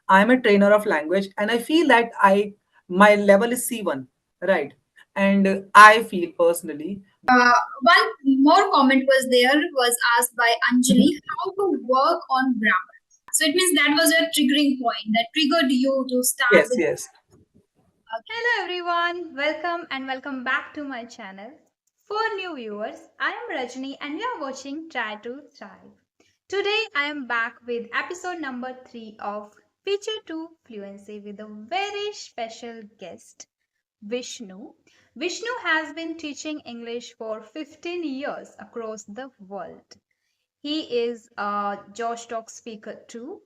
I'm a trainer of language, and I feel that I my level is C1, right? And I feel personally. One more comment was there was asked by Anjali Mhm. how to work on grammar. So it means that was a triggering point that triggered you to start Yes, with. yes. Hello everyone, welcome back to my channel. For new viewers, I am Rajni and you are watching Try to Thrive. Today I am back with episode number 3 of Feature 2 Fluency with a very special guest, Vishnu. Vishnu has been teaching English for 15 years across the world. He is a Josh Talk speaker too.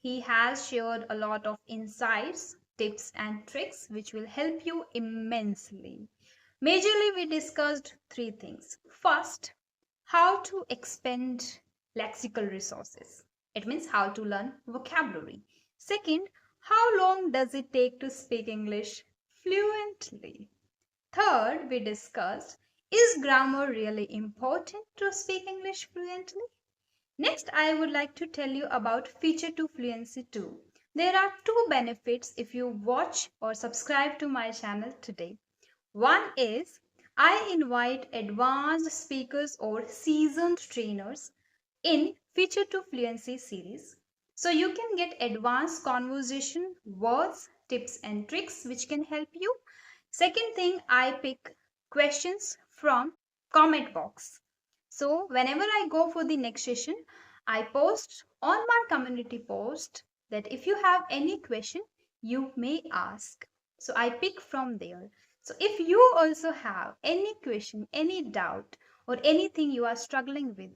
He has shared a lot of insights, tips, and tricks which will help you immensely. Majorly, we discussed three things. First, how to expend lexical resources. It means how to learn vocabulary. Second, how long does it take to speak English fluently? Third, we discussed is grammar really important to speak English fluently? Next, I would like to tell you about Feature 2 Fluency 2. There are two benefits if you watch or subscribe to my channel today. One is I invite advanced speakers or seasoned trainers in Feature 2 Fluency series. So you can get advanced conversation, words, tips and tricks which can help you. Second thing, I pick questions from comment box. So whenever I go for the next session, I post on my community post that if you have any question, you may ask. So I pick from there. So if you also have any question, any doubt, or anything you are struggling with,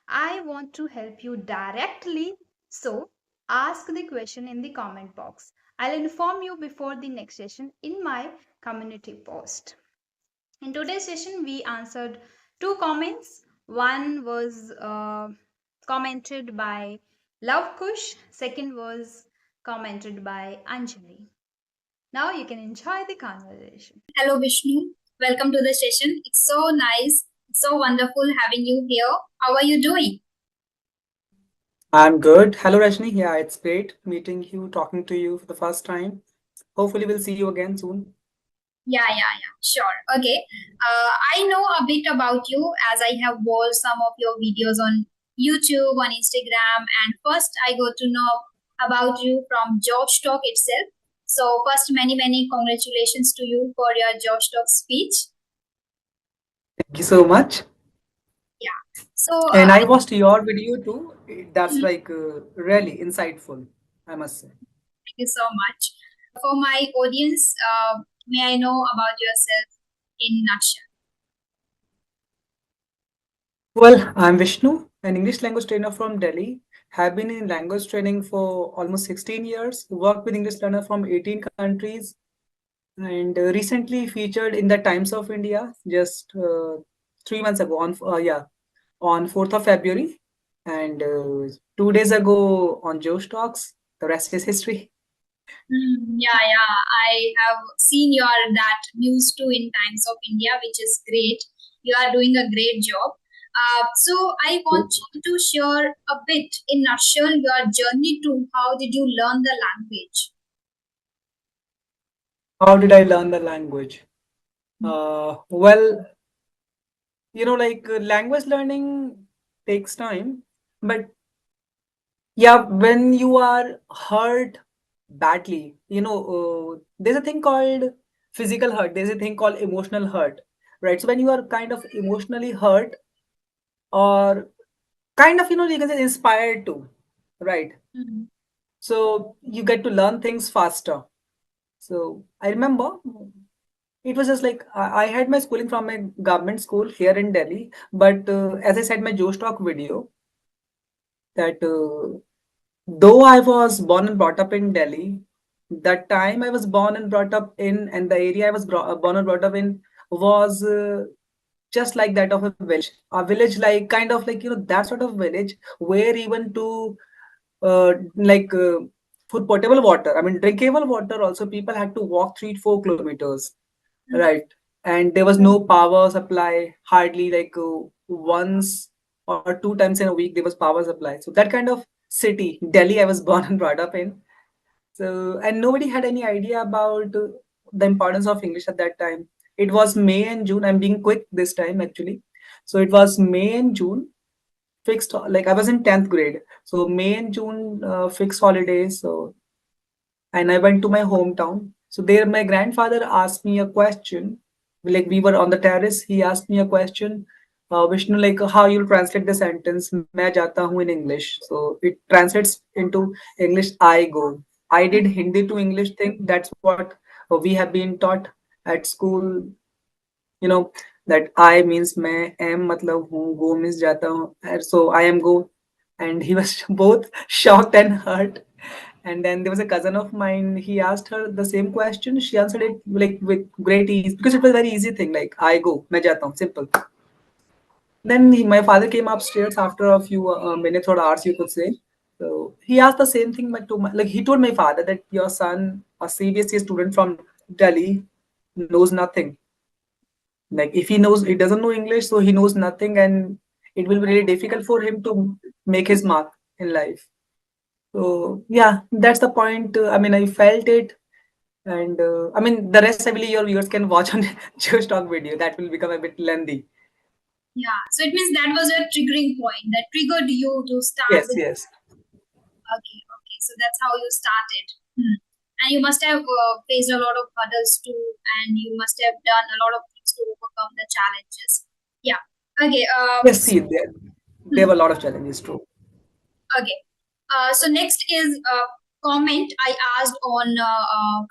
I want to help you directly. So ask the question in the comment box. I'll inform you before the next session in my community post. In today's session, we answered two comments. One was commented by Love Kush, second was commented by Anjali. Now you can enjoy the conversation. Hello, Vishnu. Welcome to the session. It's so nice, it's so wonderful having you here. How are you doing? I'm good. Hello, Rajni. Yeah, it's great meeting you, talking to you for the first time. Hopefully, we'll see you again soon. Yeah, sure. Okay. I know a bit about you as I have watched some of your videos on YouTube, on Instagram, and first I got to know about you from Josh Talk itself. So, first, many congratulations to you for your Josh Talk speech. Thank you so much. Yeah. So, And I I watched your video too. That's like really insightful, I must say. thank you so much. For my audience, may I know about yourself in nutshell? Well, I'm Vishnu, an English language trainer from Delhi. Have been in language training for almost 16 years. Worked with English learners from 18 countries, and recently featured in the Times of India just 3 months ago on 4th of February, and 2 days ago on Joe Talks. The rest is history. Yeah. I have seen your that news too in Times of India, which is great. You are doing a great job. So I want you to share a bit in nutshell your journey to how did you learn the language? How did I learn the language? Well, like language learning takes time, but yeah, when you are hurt badly, there's a thing called physical hurt, there's a thing called emotional hurt, right? So when you are kind of emotionally hurt, or kind of, you can say inspired to, right? Mhm. So you get to learn things faster. So I remember it was just like I had my schooling from a government school here in Delhi, but as I said, my Josh Talk video that though I was born and brought up in Delhi, the time I was born and brought up in, and the area I was born and brought up in was just like that of a village like kind of like that sort of village where even to like for potable water, I mean drinkable water, also people had to walk 3 to 4 kilometers, right? And there was no power supply hardly, like once or 2 times in a week there was power supply. So that kind of city, Delhi, I was born and brought up in. So, and nobody had any idea about the importance of English at that time. It was May and June. I'm being quick this time actually. So it was May and June fixed, like I was in 10th grade. So May and June fixed holidays. So, and I went to my hometown. So there, my grandfather asked me a question. Like we were on the terrace, he asked me a question. Vishnu, like how you'll translate the sentence, मैं जाता हूँ in English. So it translates into English, I go. I did Hindi to English thing. That's what we have been taught at school. You know, that I means मैं am मतलब हूँ, go means जाता हूँ. So I am go. And he was both shocked and hurt. And then there was a cousin of mine. He asked her the same question. She answered it like with great ease because it was a very easy thing. Like I go, मैं जाता हूँ, simple. Then my father came upstairs after a few minutes or hours, you could say. So he asked the same thing like he told my father that your son, a CBSE student from Delhi, knows nothing. Like if he knows, he doesn't know English, so he knows nothing, and it will be really difficult for him to make his mark in life. So yeah, that's the point. I mean, I felt it, and I mean the rest. I believe your viewers can watch on Josh Talk video. That will become a bit lengthy. Yeah. So it means that was a triggering point that triggered you to start Yes, with. yes. Okay, okay. So that's how you started. And you must have faced a lot of hurdles too, and you must have done a lot of things to overcome the challenges. Yeah. Okay. Yes, see, there were a lot of challenges too. Okay. So next is a comment I asked on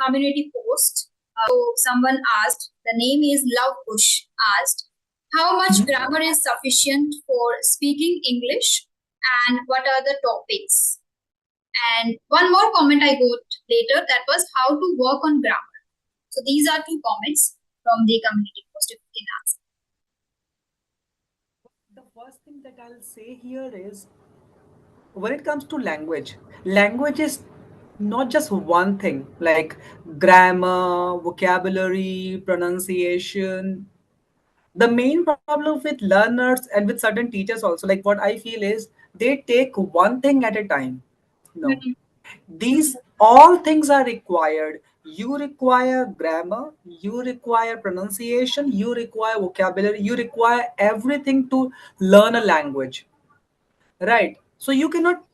community post. So someone asked, the name is Love Push, asked, how much grammar is sufficient for speaking English and what are the topics? And one more comment I got later, that was how to work on grammar. So these are two comments from the community post, if you can answer. The first thing that I'll say here is when it comes to language is not just one thing like grammar, vocabulary, pronunciation. The main problem with learners and with certain teachers also, like what I feel is they take one thing at a time. No, these all things are required. You require grammar, you require pronunciation, you require vocabulary, you require everything to learn a language, right? So you cannot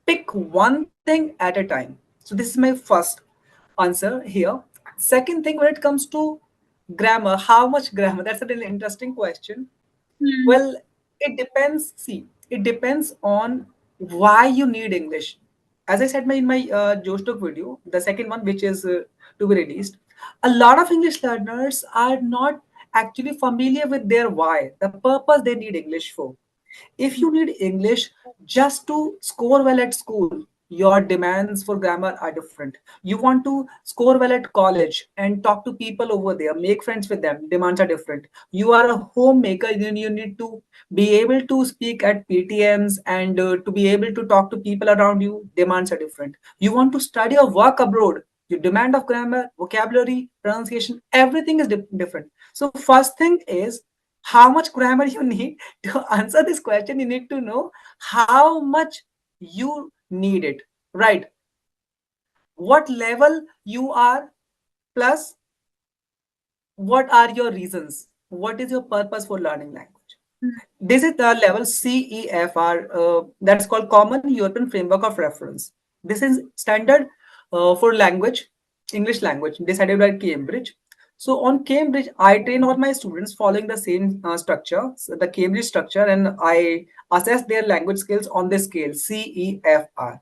pick one thing at a time. So this is my first answer here. Second thing, when it comes to grammar, how much grammar? That's a really interesting question. Well, it depends. See, it depends on why you need English. As I said in my Josh Talk video, the second one, which is to be released, a lot of English learners are not actually familiar with their why, the purpose they need English for. If you need English just to score well at school, your demands for grammar are different. You want to score well at college and talk to people over there, make friends with them, demands are different. You are a homemaker, then you need to be able to speak at PTMs and to be able to talk to people around you, demands are different. You want to study or work abroad, your demand of grammar, vocabulary, pronunciation, everything is different. So first thing is how much grammar you need. To answer this question, you need to know how much you need it, right? What level you are, plus what are your reasons, what is your purpose for learning language. This is the level CEFR, that's called Common European Framework of Reference. This is standard for language, English language, decided by Cambridge. So on Cambridge, I train all my students following the same structure, so the Cambridge structure, and I assess their language skills on this scale, CEFR.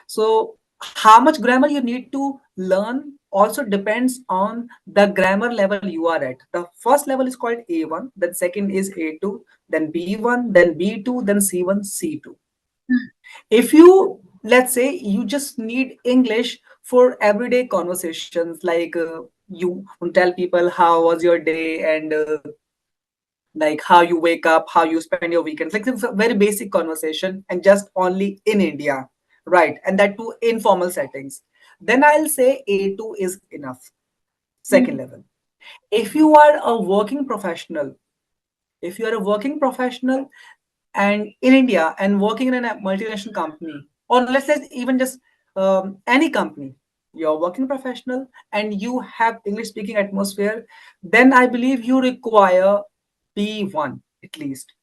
So how much grammar you need to learn also depends on the grammar level you are at. The first level is called A1, then second is A2, then B1, then B2, then C1, C2. If you, let's say, you just need English for everyday conversations, like you tell people how was your day and like how you wake up, how you spend your weekends, like it's a very basic conversation and just only in India, right? And that too informal settings. Then I'll say A2 is enough, second level. If you are a working professional, if you are a working professional and in India and working in a multinational company, or let's say even just any company, you're a working professional, and you have English speaking atmosphere, then I believe you require B1 at least.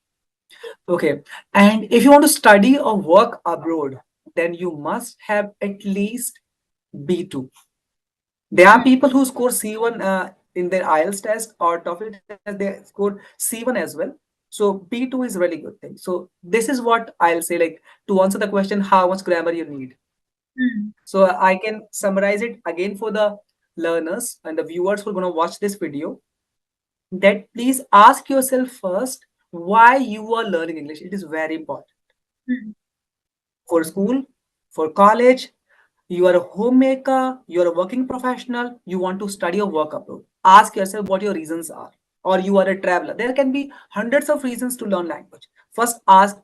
Okay. And if you want to study or work abroad, then you must have at least B2. There are people who score C1 in their IELTS test or TOEFL test, they score C1 as well. So B2 is really good thing. So this is what I'll say, like, to answer the question, how much grammar you need. Mm. So I can summarize it again for the learners and the viewers who are going to watch this video, that please ask yourself first why you are learning English. It is very important. Mm. For school, for college, you are a homemaker, you are a working professional, you want to study or work abroad. Ask yourself what your reasons are. Or you are a traveler. There can be hundreds of reasons to learn language. First, ask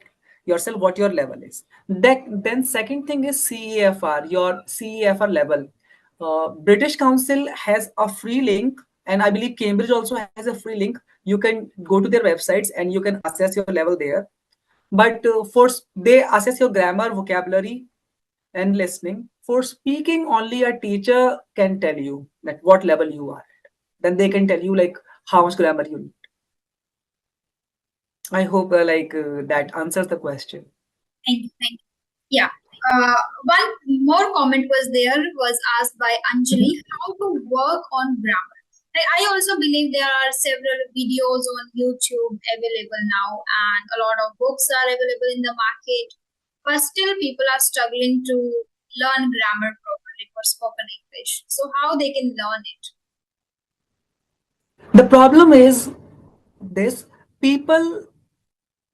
yourself what your level is. Then second thing is CEFR, your CEFR level. British Council has a free link, and I believe Cambridge also has a free link. You can go to their websites and you can assess your level there. But they assess your grammar, vocabulary, and listening. For speaking, only a teacher can tell you that what level you are at. Then they can tell you like how much grammar you need. I hope that answers the question. Thank you. Thank you. Yeah. One more comment was asked by Anjali, how to work on grammar. I also believe there are several videos on YouTube available now, and a lot of books are available in the market. But still, people are struggling to learn grammar properly for spoken English. So, how they can learn it? The problem is this: people,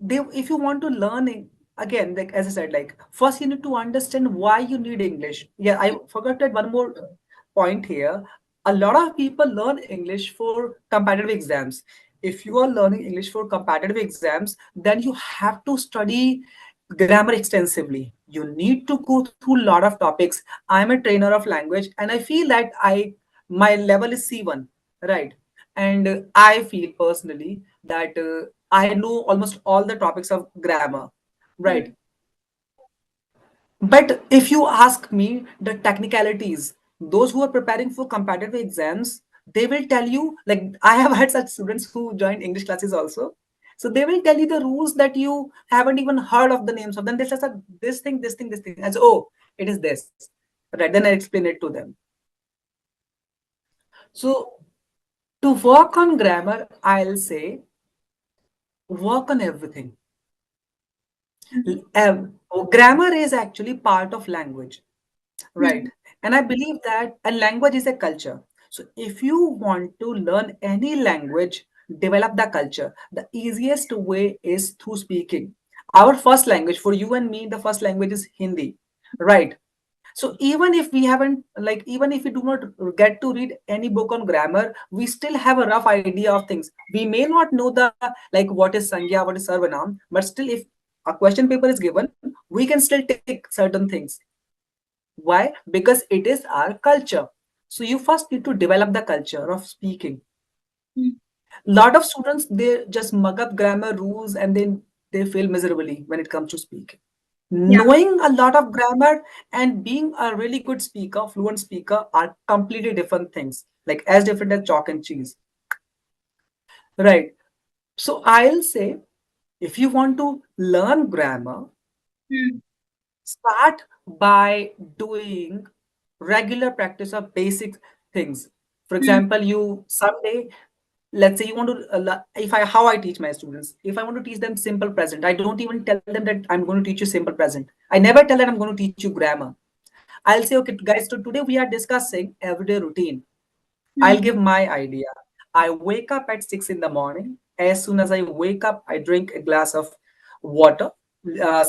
they, if you want to learn it, again, like as I said, like first you need to understand why you need English. Yeah, I forgot that one more point here. A lot of people learn English for competitive exams. If you are learning English for competitive exams, then you have to study grammar extensively. You need to go through a lot of topics. I'm a trainer of language, and I feel that I my level is C1, right? And I feel personally that I know almost all the topics of grammar, Hmm. right? But if you ask me the technicalities, those who are preparing for competitive exams, they will tell you, like I have had such students who joined English classes also. So they will tell you the rules that you haven't even heard of the names of. Then they just like this thing, this thing, this thing. And so, oh, it is this. Right. Then I explain it to them. So to work on grammar, I'll say work on everything. Grammar is actually part of language, Hmm. right? And I believe that a language is a culture. So if you want to learn any language, develop the culture, the easiest way is through speaking. Our first language, for you and me, the first language is Hindi, right? So even if we haven't, like, even if we do not get to read any book on grammar, we still have a rough idea of things. We may not know the, like, what is Sangya, what is Sarvanam, but still if a question paper is given, we can still take certain things. Why? Because it is our culture. So you first need to develop the culture of speaking. Hmm. Lot of students, they just mug up grammar rules and then they fail miserably when it comes to speaking. Yeah. Knowing a lot of grammar and being a really good speaker, fluent speaker, are completely different things, like as different as chalk and cheese, right? So I'll say, if you want to learn grammar, Hmm. start by doing regular practice of basic things. For Hmm. example, you someday, let's say you want to if I how I teach my students, if I want to teach them simple present, I don't even tell them that I'm going to teach you simple present. I never tell them I'm going to teach you grammar. I'll say, okay guys, so today we are discussing everyday routine. I'll Hmm. give my idea. I wake up at 6 in the morning. As soon as I wake up, I drink a glass of water,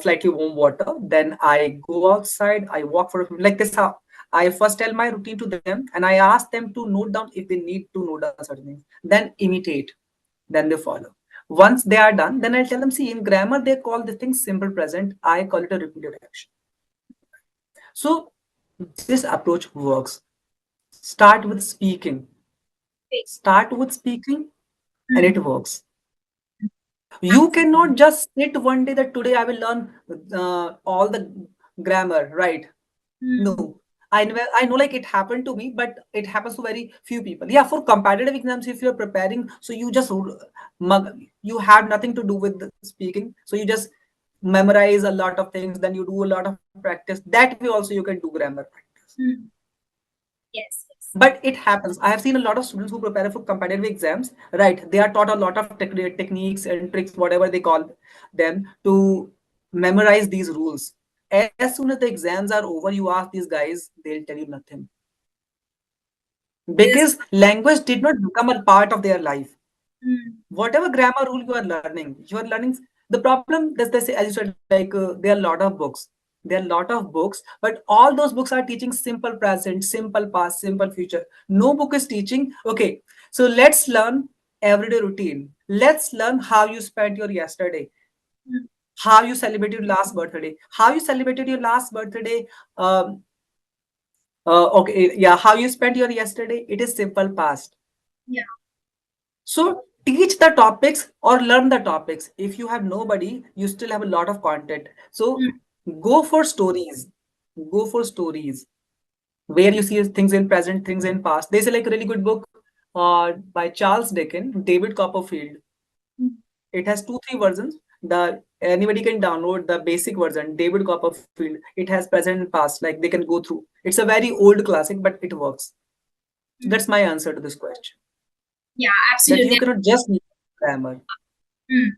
slightly warm water. Then I go outside. I walk for like this. How I first tell my routine to them, and I ask them to note down if they need to note down certain things. Then imitate. Then they follow. Once they are done, then I tell them, see, in grammar they call the thing simple present. I call it a repeated action. So this approach works. Start with speaking. Okay. Start with speaking and Hmm. it works. You cannot just sit one day that today I will learn all the grammar, right? Hmm. No. I know like it happened to me, but it happens to very few people. Yeah, for competitive exams, if you're preparing, so you just you have nothing to do with the speaking, so you just memorize a lot of things, then you do a lot of practice. That way also you can do grammar practice. Yes, yes. But it happens. I have seen a lot of students who prepare for competitive exams, right? They are taught a lot of techniques and tricks, whatever they call them, to memorize these rules. As soon as the exams are over, you ask these guys, they'll tell you nothing. Yes. Because language did not become a part of their life. Mm. Whatever grammar rule you are learning. The problem, that's they say, as you said, like there are a lot of books. There are a lot of books, but all those books are teaching simple present, simple past, simple future. No book is teaching, okay, so let's learn everyday routine. Let's learn how you spent your yesterday, Mm. how you celebrated your last birthday, how you celebrated your last birthday. Um, okay, yeah, how you spent your yesterday. It is simple past. Yeah. So teach the topics or learn the topics. If you have nobody, you still have a lot of content. So Mm. go for stories. Go for stories where you see things in present, things in past. There's a like a really good book by Charles Dickens, David Copperfield. Mm. It has two, three versions. The anybody can download the basic version, David Copperfield. It has present and past, like they can go through. It's a very old classic, but it works. So Mm. that's my answer to this question. Yeah, That you absolutely. cannot just learn grammar. Mm.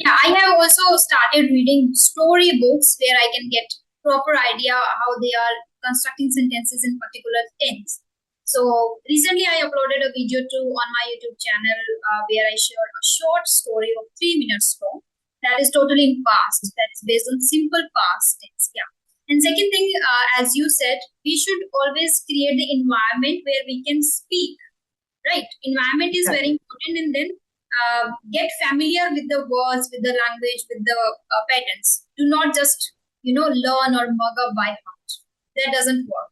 Yeah, I have also started reading story books where I can get proper idea how they are constructing sentences in particular tense. So recently I uploaded a video too on my YouTube channel where I shared a short story of 3 minutes long that is totally in past, that is based on simple past tense. Yeah. And second thing, as you said, we should always create the environment where we can speak, right? Environment is very important, and then get familiar with the words, with the language, with the patterns. Do not just learn or mug up by heart. That doesn't work.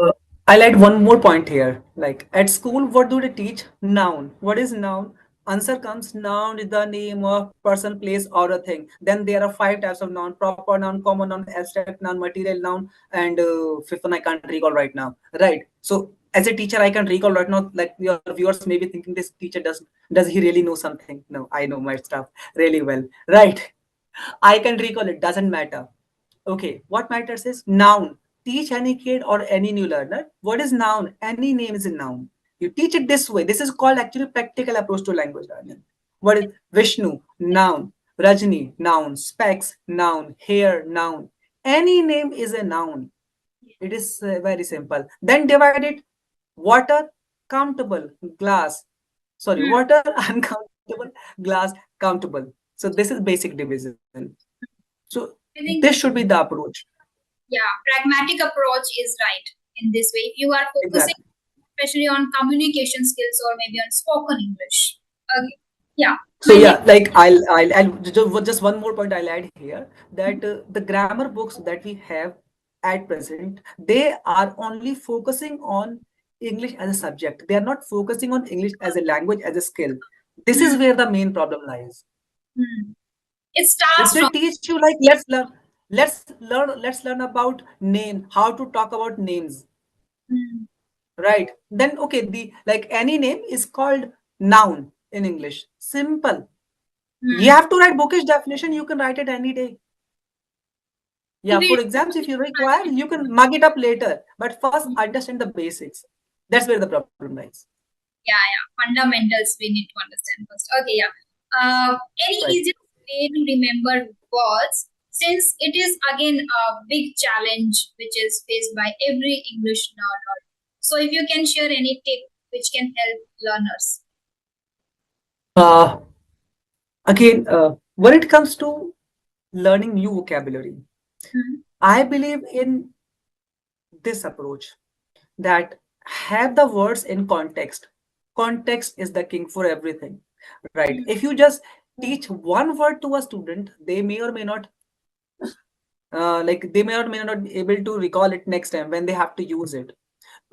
Uh, I'll add one more point here. Like at school, what do they teach? Noun. What is noun? Answer comes noun is the name of person, place, or a thing. Then there are five types of noun: proper noun, common noun, abstract noun, material noun, and fifth one I can't recall right now. Right. So as a teacher, I can recall right now. Like your viewers may be thinking, this teacher does he really know something? No, I know my stuff really well. Right. I can recall it. Doesn't matter. Okay, what matters is noun. Teach any kid or any new learner. What is noun? Any name is a noun. You teach it this way. This is called actually practical approach to language learning. What is Vishnu? Noun. Rajni? Noun. Specs? Noun. Hair? Noun. Any name is a noun. It is very simple. Then divide it. Water, countable. Glass. Sorry, Hmm. water, uncountable. Glass, countable. So this is basic division. So I this think, should be the approach. yeah, pragmatic approach is right in this way. If you are focusing Exactly. especially on communication skills or maybe on spoken English. Okay. Yeah. So My yeah, next. like I'll just one more point I'll add here, that the grammar books that we have at present, they are only focusing on English as a subject. They are not focusing on English as a language, as a skill. This is Hmm. where the main problem lies. Hmm. It If starts they from. teach you like let's learn about name, how to talk about names, Hmm. right? Then okay, the like any name is called noun in English. Simple. You Hmm. have to write bookish definition, you can write it any day. Yeah, We. for exams, if you require, you can mug it up later. But first, understand the basics. That's where the problem lies. Yeah, yeah. Fundamentals we need to understand first. Okay, yeah. Any Right. easiest way to remember words, since it is again a big challenge which is faced by every English learner. So if you can share any tip which can help learners. Uh, Again, when it comes to learning new vocabulary, Hmm. I believe in this approach that have the words in context. Context is the king for everything, right? Hmm. If you just teach one word to a student, they may or may not like they may or may not be able to recall it next time when they have to use it.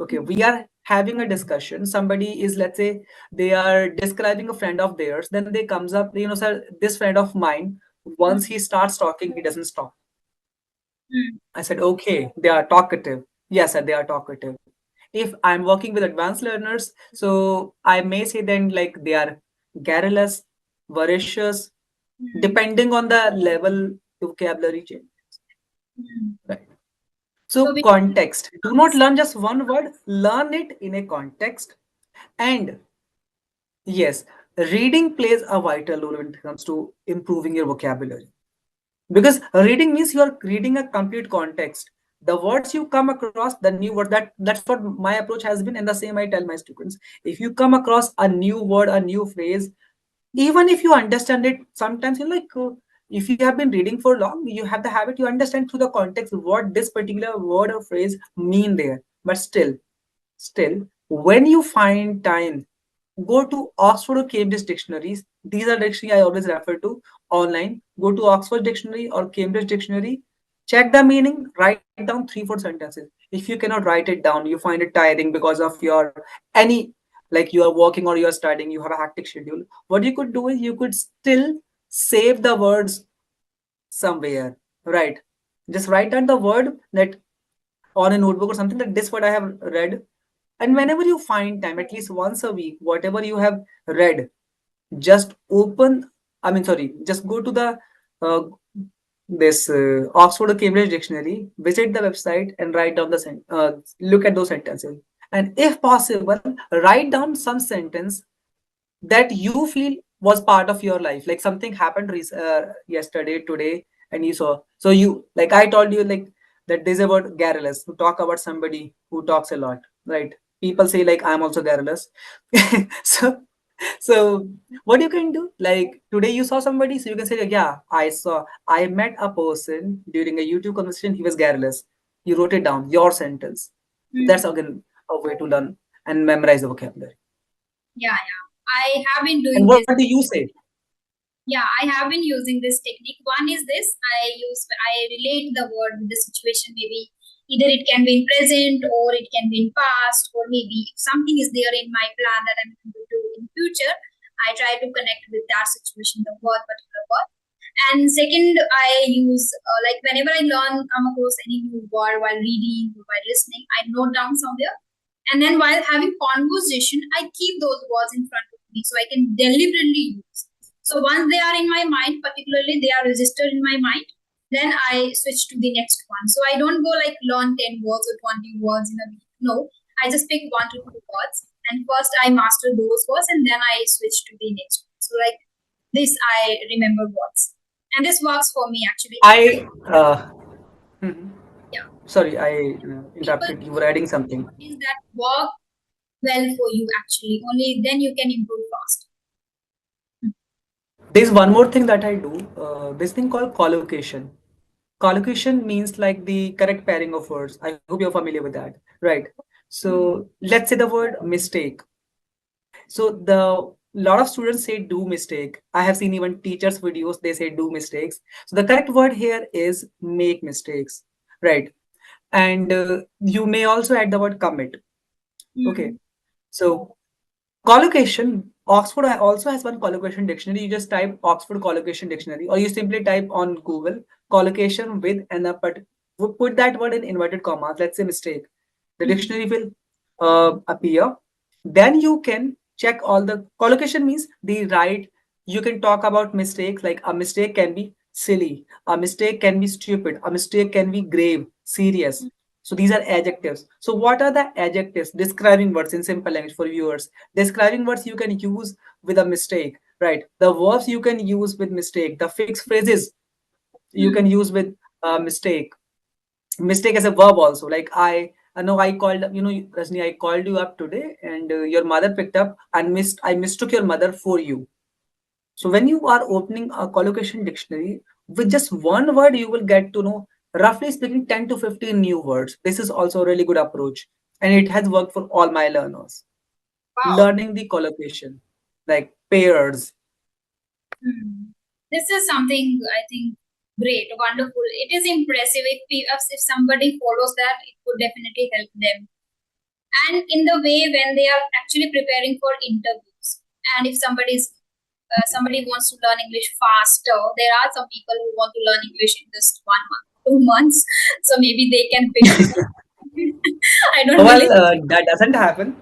Okay, we are having a discussion. Somebody is, let's say, they are describing a friend of theirs. Then they comes up, sir, this friend of mine, once he starts talking, he doesn't stop. Hmm. I said, okay, they are talkative. Yes, sir, they are talkative. If I'm working with advanced learners, so I may say then like they are garrulous, voracious, Hmm. depending on the level vocabulary change. Hmm. Right. So So we context. Do not learn just one word, learn it in a context. And yes, reading plays a vital role when it comes to improving your vocabulary. Because reading means you are reading a complete context. The words you come across, the new word, that's what my approach has been, and the same I tell my students. If you come across a new word, a new phrase, even if you understand it, sometimes you like if you have been reading for long, you have the habit, you understand through the context what this particular word or phrase mean there. But still, when you find time, go to Oxford or Cambridge dictionaries. These are dictionary I always refer to online. Go to Oxford dictionary or Cambridge dictionary. Check the meaning. Write down 3-4 sentences. If you cannot write it down, you find it tiring because of your any like you are working or you are studying, you have a hectic schedule. What you could do is you could still save the words somewhere. Right. Just write down the word that on a notebook or something that this what I have read. And whenever you find time, at least once a week, whatever you have read, just open, I mean, sorry, just go to the uh, this Oxford or Cambridge dictionary, visit the website and write down look at those sentences. And if possible, write down some sentence that you feel was part of your life, like something happened yesterday, today, and you saw. So you, like I told you, like that there's a word garrulous to talk about somebody who talks a lot, right? People say like I'm also garrulous. so so what you can do, like today you saw somebody, so you can say like, yeah, I met a person during a YouTube conversation, he was garrulous. You wrote it down, your sentence. So Hmm. that's again a way to learn and memorize the vocabulary. Yeah, yeah. I have been And doing what this. do you say? Yeah, I have been using this technique. One is this: I relate the word with the situation. Maybe either it can be in present or it can be in past, or maybe if something is there in my plan that I'm going to do in future, I try to connect with that situation, the word, particular word. And second, I use like whenever I come across any new word while reading or while listening, I note down somewhere, and then while having conversation, I keep those words in front of me so I can deliberately use. So once they are in my mind, particularly they are registered in my mind, then I switch to the next one. So I don't go like learn 10 words or 20 words in a week. No, I just pick 1 to 2 words, and first I master those words and then I switch to the next one. So like this I remember words. And this works for me actually. I mhm. Yeah. Sorry, I People interrupted. You were adding something. things that work well for you actually. Only then you can improve fast. There's one more thing that I do. This thing called collocation. Collocation means like the correct pairing of words. I hope you're familiar with that, right? So let's say the word mistake. So the lot of students say do mistake. I have seen even teachers' videos, they say do mistakes. So the correct word here is make mistakes, right? And you may also add the word commit. Okay. Hmm. So collocation, Oxford also has one collocation dictionary. You just type Oxford collocation dictionary, or you simply type on Google collocation with and put that word in inverted commas. Let's say mistake. The Hmm. dictionary will appear. Then you can check all the collocation means the right. You can talk about mistakes, like a mistake can be silly, a mistake can be stupid, a mistake can be grave, serious. So these are adjectives. So what are the adjectives? Describing words in simple language for viewers. Describing words you can use with a mistake, right? The verbs you can use with mistake. The fixed phrases you can Hmm. use with mistake. Mistake as a verb also. Like I know I called, Rajni, I called you up today and your mother picked up and I mistook your mother for you. So when you are opening a collocation dictionary, with just one word, you will get to know, roughly speaking, 10 to 15 new words. This is also a really good approach. And it has worked for all my learners. Wow. Learning the collocation, like pairs. Hmm. This is something I think great, wonderful. It is impressive if somebody follows that, it would definitely help them. And in the way when they are actually preparing for interviews, and if somebody wants to learn English faster, there are some people who want to learn English in just 1 month. 2 months, so maybe they can fix it. I don't Well, believe. that doesn't happen.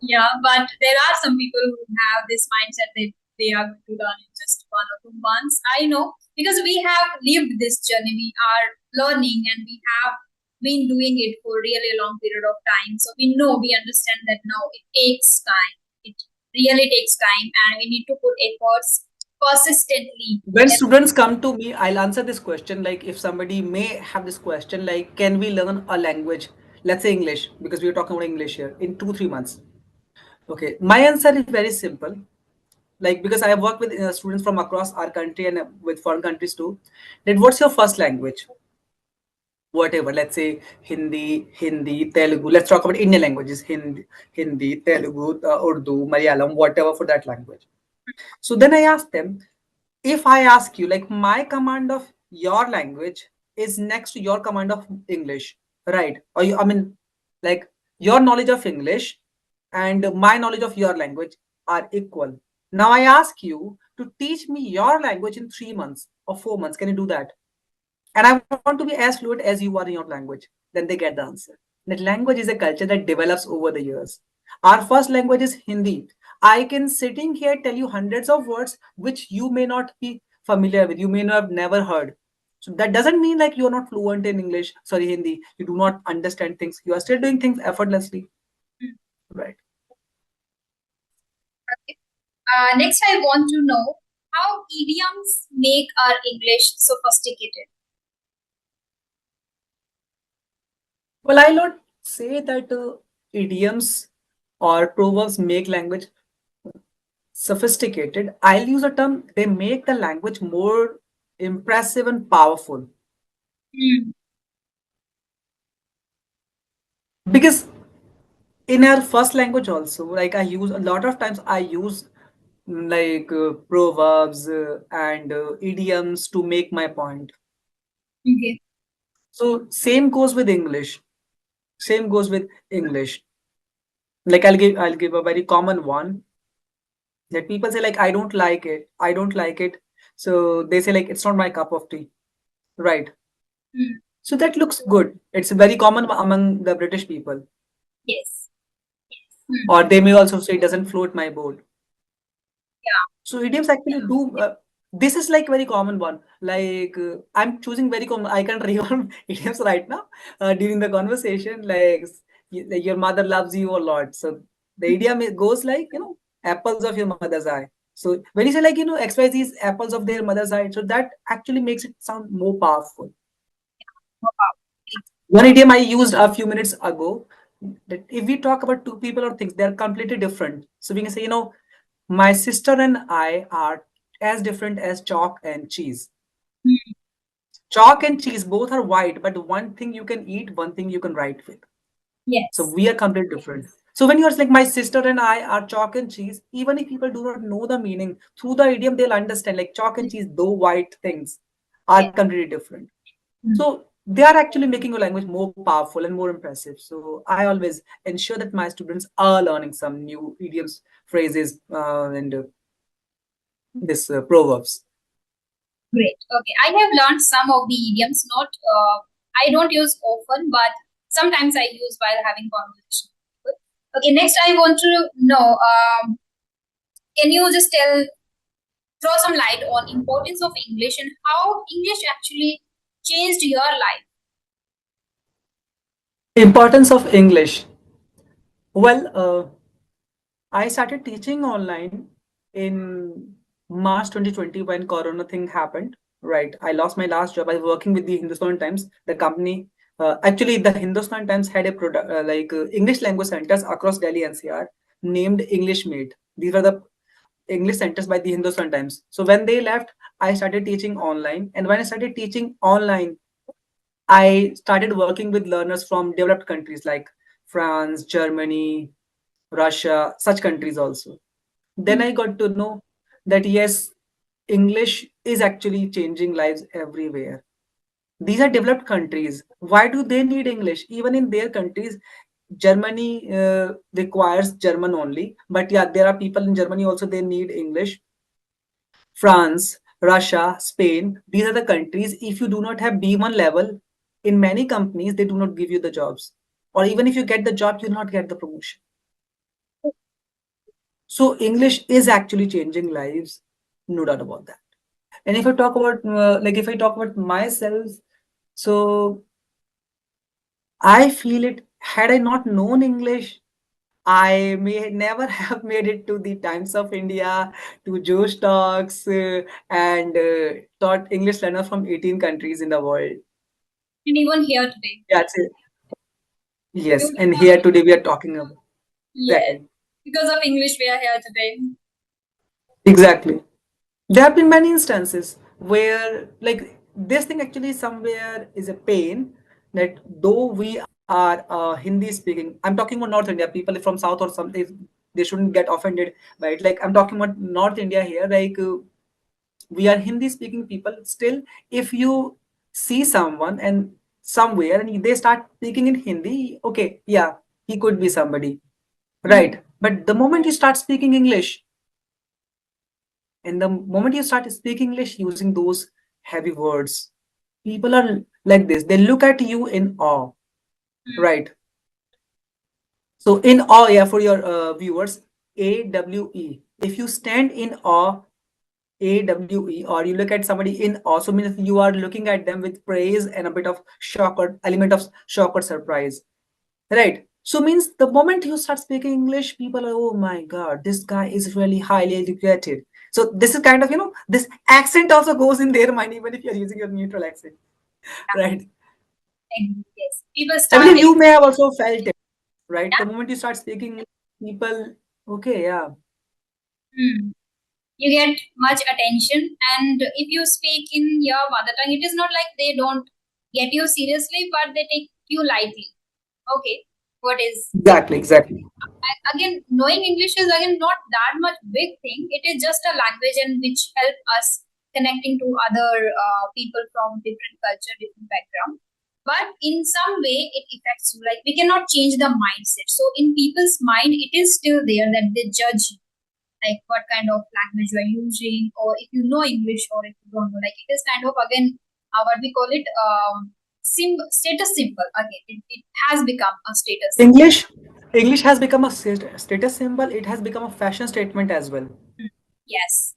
Yeah, but there are some people who have this mindset that they are going to learn in just 1 or 2 months. I know because we have lived this journey, we are learning, and we have been doing it for really a long period of time. So we know, we understand that now it takes time. It really takes time, and we need to put efforts persistently. When students come to me, I'll answer this question. Like, if somebody may have this question, like, can we learn a language, let's say English, because we are talking about English here, in 2, 3 months? Okay, my answer is very simple. Like, because I have worked with students from across our country and with foreign countries too. That what's your first language? Whatever, let's say Hindi, Telugu. Let's talk about Indian languages: Hindi, Telugu, Urdu, Malayalam, whatever for that language. So then I ask them, if I ask you, like, my command of your language is next to your command of English, right? Or you, I mean, like, your knowledge of English and my knowledge of your language are equal. Now I ask you to teach me your language in 3 months or 4 months. Can you do that? And I want to be as fluent as you are in your language. Then they get the answer. That language is a culture that develops over the years. Our first language is Hindi. I can sitting here tell you hundreds of words which you may not be familiar with, you may not have never heard. So that doesn't mean like you're not fluent in English, sorry, Hindi. You do not understand things. You are still doing things effortlessly. Right. Okay. Next, I want to know how idioms make our English sophisticated. Well, I'll not say that idioms or proverbs make language sophisticated. I'll use a term, they make the language more impressive and powerful. Hmm. Because in our first language also, like, I use a lot of times, I use like proverbs and idioms to make my point. Okay. So same goes with English. Same goes with English. Like, I'll give a very common one that people say, like, I don't like it. I don't like it. So they say, like, it's not my cup of tea. Right. Hmm. So that looks good. It's very common among the British people. Yes. Hmm. Or they may also say, it doesn't float my boat. Yeah. So idioms actually do. This is like very common one. Like, I'm choosing very common. I can't recall idioms right now during the conversation. Like your mother loves you a lot. So the idiom goes like, apples of your mother's eye. So when you say, like, XYZ is apples of their mother's eye, so that actually makes it sound more powerful. Wow. One idiom I used a few minutes ago, that if we talk about two people or things, they're completely different. So we can say, my sister and I are as different as chalk and cheese. Hmm. Chalk and cheese both are white, but one thing you can eat, one thing you can write with. So Yes. we are completely different. So when you're like, my sister and I are chalk and cheese, even if people do not know the meaning, through the idiom they'll understand, like, chalk and cheese, though white things are Yes. completely different. Hmm. So they are actually making your language more powerful and more impressive. So I always ensure that my students are learning some new idioms, phrases, and this proverbs. Great. Okay. I have learned some of the idioms. Not, I don't use often, but sometimes I use while having conversation with people. Okay. Next, I want to know. Can you just throw some light on importance of English and how English actually changed your life? Importance of English. Well, I started teaching online in March 2020 when Corona thing happened. Right, I lost my last job. I was working with the Hindustan Times, the company. Actually, the Hindustan Times had a product English language centers across Delhi NCR named English Mate. These are the English centers by the Hindustan Times. So when they left, I started teaching online, and when I started teaching online, I started working with learners from developed countries like France, Germany, Russia, such countries also. Then I got to know that yes, English is actually changing lives everywhere. These are developed countries. Why do they need English? Even in their countries, Germany requires German only. But yeah, there are people in Germany also, they need English. France, Russia, Spain, these are the countries. If you do not have B1 level, in many companies, they do not give you the jobs. Or even if you get the job, you'll not get the promotion. So English is actually changing lives, no doubt about that. And if I talk about if I talk about myself, so I feel it. Had I not known English, I may never have made it to the Times of India, to Josh Talks, and taught English learner from 18 countries in the world. And even here today. That's it. Yes, Because and of, here today we are talking about yes, exactly. because of English, we are here today. Exactly. There have been many instances where, like, this thing actually somewhere is a pain that though we are Hindi speaking, I'm talking about North India, people from South or something, they shouldn't get offended by it. Like, I'm talking about North India here, like, we are Hindi speaking people. Still, if you see someone and somewhere and they start speaking in Hindi, okay, yeah, he could be somebody, Hmm. right? But the moment you start speaking English, and the moment you start speaking English using those heavy words, people are like this. They look at you in awe, Hmm. right? So in awe, yeah, for your viewers, AWE. If you stand in awe, AWE, or you look at somebody in awe, so means you are looking at them with praise and a bit of shock or element of shock or surprise, right? So means the moment you start speaking English, people are, oh my God, this guy is really highly educated. So this is kind of, this accent also goes in their mind, even if you're using your neutral accent, right? Yes. People I start. believe you may have also felt it, right? Yeah. The moment you start speaking, people, okay, yeah, Hmm. You get much attention, and if you speak in your mother tongue, it is not like they don't get you seriously, but they take you lightly. Okay, what is exactly, exactly. again, knowing English is again not that much big thing. It is just a language and which help us connecting to other people from different culture, different background. But in some way, it affects you. Like we cannot change the mindset. So in people's mind, it is still there that they judge you, like what kind of language you are using, or if you know English or if you don't know. Like it is kind of again what we call it status symbol. Again, it has become a status symbol. English, English has become a status symbol. It has become a fashion statement as well. Yes.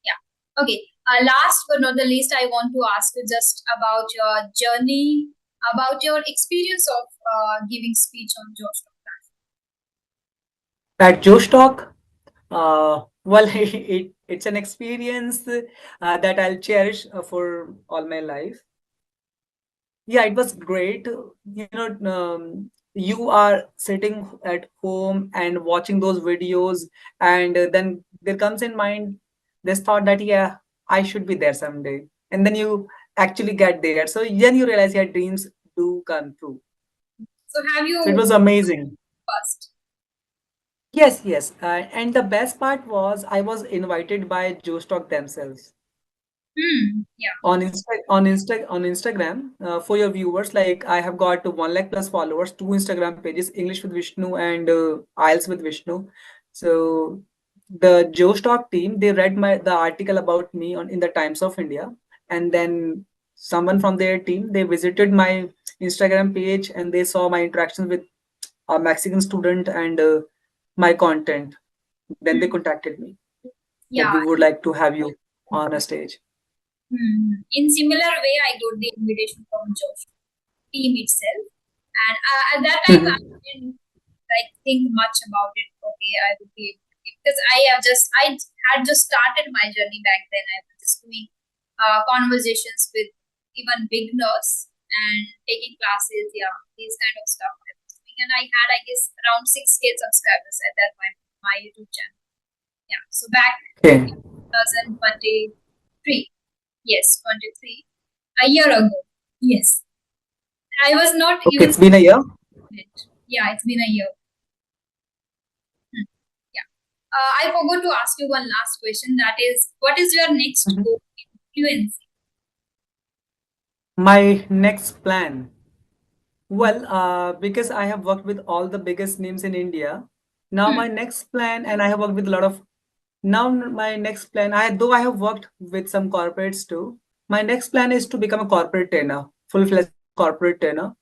Yeah. Okay. Last but not the least, I want to ask you just about your journey, about your experience of giving speech on Josh Talk At Josh Talk, well, it's an experience that I'll cherish for all my life. Yeah, it was great. You are sitting at home and watching those videos, and then there comes in mind this thought that, yeah, I should be there someday. And then you actually get there. So then you realize your dreams do come true. So have So it you was amazing. first? Yes, yes. And the best part was I was invited by Joe Stock themselves Yeah. on Instagram. For your viewers, like, I have got 1 lakh plus followers, 2 Instagram pages, English with Vishnu and IELTS with Vishnu. So the Joe Stock team, they read the article about me in the Times of India, and then someone from their team, they visited my Instagram page and they saw my interactions with a Mexican student and my content. Then they Hmm. contacted me that Yeah. we would like to have you on a stage. In similar way, I got the invitation from Josh team itself, and at that time I Mhm. didn't like think much about it. Okay, I would be able to give, because I had just started my journey back then. I was just doing conversations with even beginners and taking classes. Yeah, these kind of stuff I was doing, and I had, I guess, around 6K subscribers at that point on my YouTube channel. Yeah, so back Okay. 2023. Yes, 23. A year ago. Yes. I was not Okay, used it's been a year. to it. Yeah, it's been a year. Hmm. Yeah. I forgot to ask you one last question. That is, what is your next Mhm. goal in fluency? My next plan. Well, because I have worked with all the biggest names in India, now Hmm. my next plan, and I have worked with a lot of now my next plan, though I have worked with some corporates too, my next plan is to become a corporate trainer, full-fledged corporate trainer,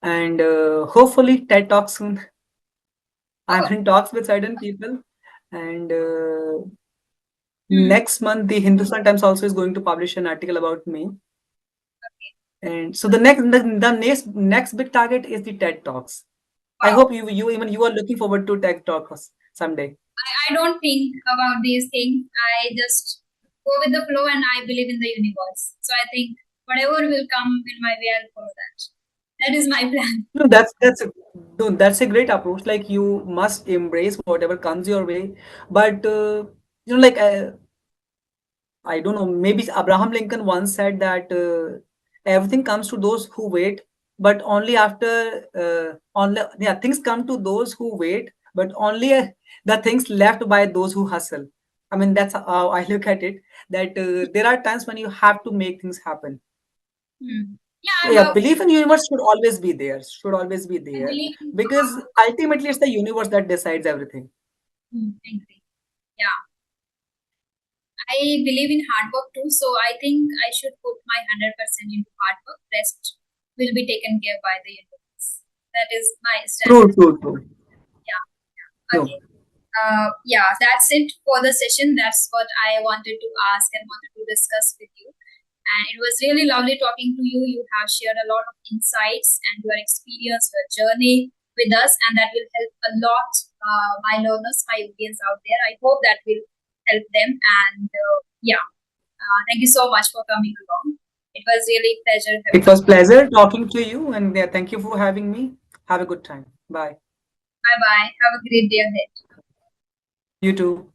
and hopefully TED Talk soon. I'm Oh, in talks with certain people, and hmm, next month the Hindustan Times also is going to publish an article about me. And so the next big target is the TED Talks. I wow. hope you are looking forward to TED Talks someday. I don't think about these things. I just go with the flow and I believe in the universe. So I think whatever will come in my way, I'll follow that. That is my plan. No, that's a great approach. Like you must embrace whatever comes your way, but like I don't know. Maybe Abraham Lincoln once said that everything comes to those who wait, but only after only yeah things come to those who wait, but only the things left by those who hustle. I mean that's how I look at it. That there are times when you have to make things happen. Hmm. Yeah, So yeah, belief in universe should always be there. Should always be I there believe in because ultimately it's the universe that decides everything. agree. Yeah, I believe in hard work too. So I think I should put my 100% into hard work. Rest will be taken care by the universe. That is my stand. True, true, true. Yeah. No. Okay. Yeah, that's it for the session. That's what I wanted to ask and wanted to discuss with you. And it was really lovely talking to you. You have shared a lot of insights and your experience, your journey with us, and that will help a lot my learners, my audience out there. I hope that will help them. And yeah, thank you so much for coming along. It was really a pleasure having It you. was pleasure talking to you, and yeah, thank you for having me. Have a good time. Bye. Bye bye. Have a great day ahead. You too.